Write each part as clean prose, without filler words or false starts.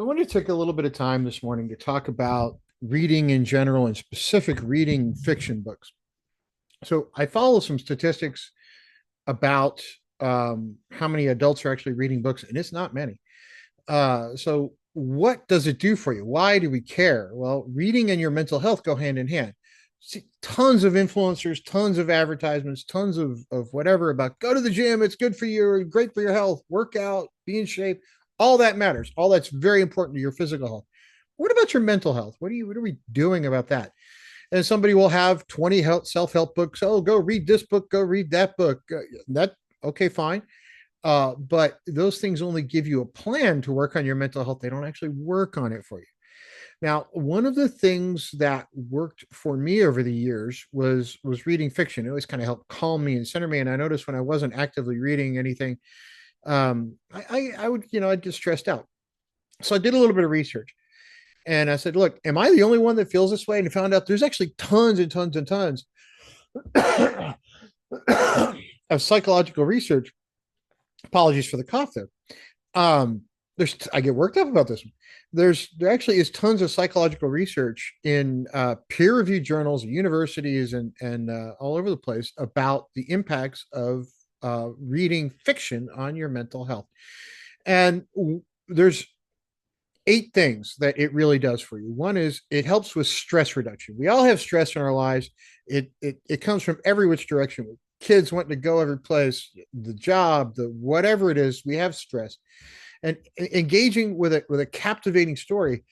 I want to take a little bit of time this morning to talk about reading in general and specific reading fiction books. So I follow some statistics about how many adults are actually reading books, and it's not many. So what does it do for you? Why do we care? Well, reading and your mental health go hand in hand. See, tons of influencers, tons of advertisements, tons of whatever about go to the gym, it's good for you, great for your health, work out, be in shape. All that matters. All that's very important to your physical health. What about your mental health? What are we doing about that? And somebody will have 20 self-help books. Oh, go read this book, go read that book. That okay, fine. But those things only give you a plan to work on your mental health. They don't actually work on it for you. Now, one of the things that worked for me over the years was reading fiction. It always kind of helped calm me and center me. And I noticed when I wasn't actively reading anything, I would, I'd get stressed out. So I did a little bit of research and I said, look, am I the only one that feels this way? And I found out there's actually tons and tons and tons of psychological research. Apologies for the cough there. There's I get worked up about this one. There actually is tons of psychological research in peer-reviewed journals, universities, and all over the place about the impacts of reading fiction on your mental health. And there's 8 things that it really does for you. One is it helps with stress reduction. We all have stress in our lives. It comes from every which direction. Kids wanting to go every place, the job, the whatever it is, we have stress. And engaging with a captivating story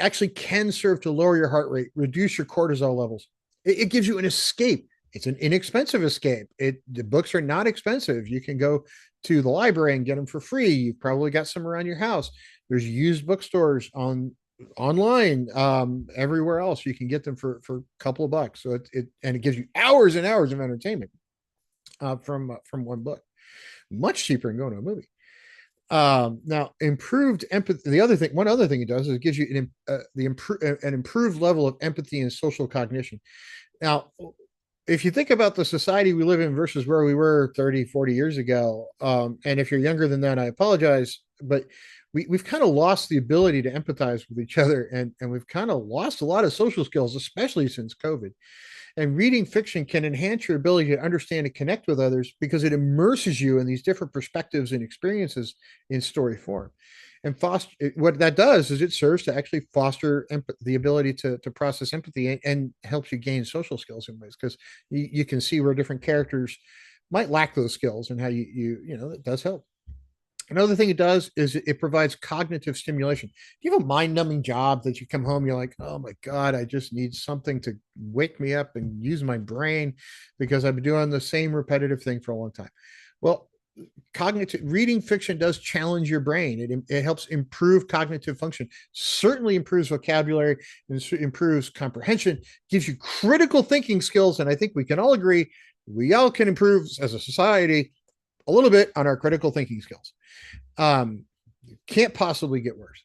actually can serve to lower your heart rate, reduce your cortisol levels. It gives you an escape. It's an inexpensive escape. The books are not expensive. You can go to the library and get them for free. You've probably got some around your house. There's used bookstores online, everywhere else. You can get them for a couple of bucks. So it gives you hours and hours of entertainment from one book, much cheaper than going to a movie. Now, improved empathy. One other thing it does is it gives you an improved level of empathy and social cognition. Now, if you think about the society we live in versus where we were 30, 40 years ago, and if you're younger than that, I apologize, but we've kind of lost the ability to empathize with each other, and we've kind of lost a lot of social skills, especially since COVID. And reading fiction can enhance your ability to understand and connect with others because it immerses you in these different perspectives and experiences in story form. And what that does is it serves to actually foster the ability to process empathy and helps you gain social skills in ways because you can see where different characters might lack those skills and how it does help. Another thing it does is it provides cognitive stimulation. Do you have a mind-numbing job that you come home, you're like, oh my God, I just need something to wake me up and use my brain because I've been doing the same repetitive thing for a long time. Well, cognitive reading fiction does challenge your brain. It helps improve cognitive function, certainly improves vocabulary, improves comprehension, gives you critical thinking skills. And I think we can all agree we all can improve as a society a little bit on our critical thinking skills. Um, can't possibly get worse.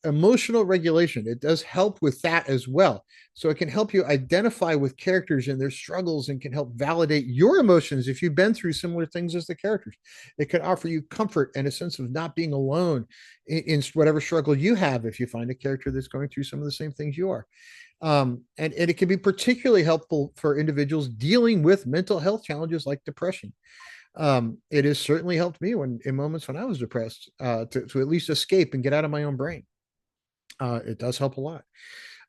Emotional regulation, it does help with that as well. So it can help you identify with characters and their struggles and can help validate your emotions if you've been through similar things as the characters. It can offer you comfort and a sense of not being alone in whatever struggle you have if you find a character that's going through some of the same things you are. And it can be particularly helpful for individuals dealing with mental health challenges like depression. It has certainly helped me in moments when I was depressed to at least escape and get out of my own brain. It does help a lot.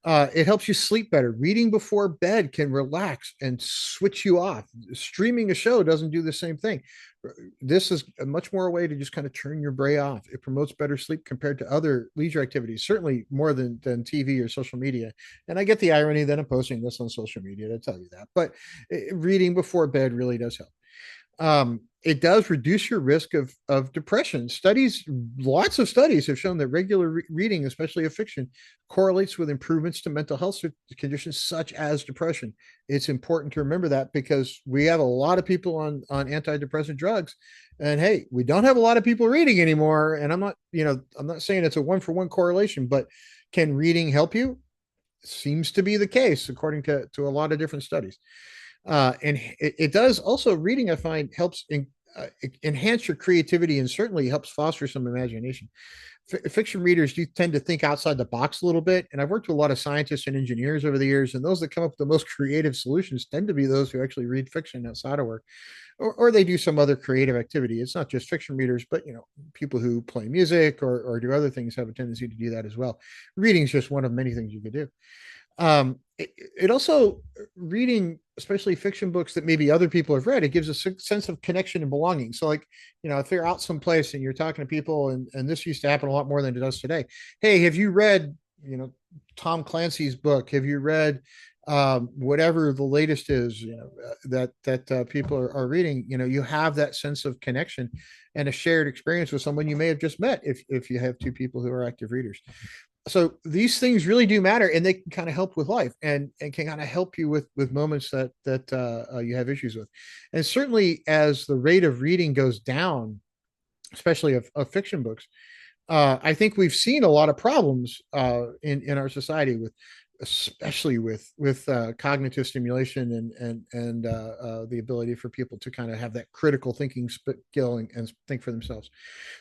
It helps you sleep better. Reading before bed can relax and switch you off. Streaming a show doesn't do the same thing. This is a much more a way to just kind of turn your brain off. It promotes better sleep compared to other leisure activities, certainly more than TV or social media. And I get the irony that I'm posting this on social media to tell you that, but reading before bed really does help. It does reduce your risk of depression. Lots of studies have shown that regular reading, especially of fiction, correlates with improvements to mental health conditions such as depression. It's important to remember that because we have a lot of people on antidepressant drugs, and hey, we don't have a lot of people reading anymore. And I'm not saying it's a one-for-one correlation, but can reading help you? Seems to be the case according to a lot of different studies. And it does also reading, I find, helps enhance your creativity and certainly helps foster some imagination. Fiction readers do tend to think outside the box a little bit. And I've worked with a lot of scientists and engineers over the years, and those that come up with the most creative solutions tend to be those who actually read fiction outside of work, or they do some other creative activity. It's not just fiction readers, but people who play music or do other things have a tendency to do that as well. Reading is just one of many things you could do. It also, reading, especially fiction books that maybe other people have read, it gives a sense of connection and belonging. So, like, if you're out someplace and you're talking to people, and this used to happen a lot more than it does today. Hey, have you read, Tom Clancy's book? Have you read whatever the latest is, that people are reading? You have that sense of connection and a shared experience with someone you may have just met if you have two people who are active readers. So these things really do matter, and they can kind of help with life, and can kind of help you with moments that you have issues with. And certainly as the rate of reading goes down, especially of fiction books, I think we've seen a lot of problems in our society, with especially with cognitive stimulation and the ability for people to kind of have that critical thinking skill and think for themselves.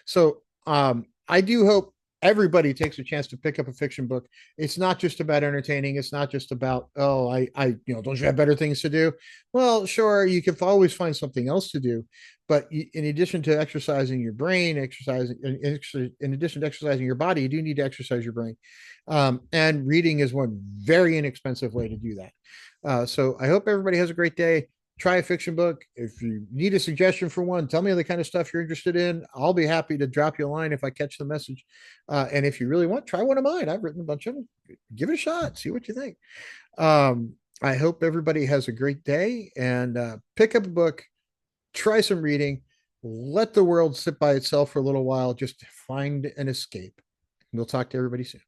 So I do hope everybody takes a chance to pick up a fiction book. It's not just about entertaining. It's not just about, oh, don't you have better things to do? Well, sure, you can always find something else to do, but in addition to exercising your brain, in addition to exercising your body, you do need to exercise your brain. And reading is one very inexpensive way to do that. So I hope everybody has a great day. Try a fiction book. If you need a suggestion for one, tell me the kind of stuff you're interested in. I'll be happy to drop you a line if I catch the message. And if you really want, try one of mine. I've written a bunch of them. Give it a shot. See what you think. I hope everybody has a great day, and pick up a book, try some reading, let the world sit by itself for a little while, just to find an escape. We'll talk to everybody soon.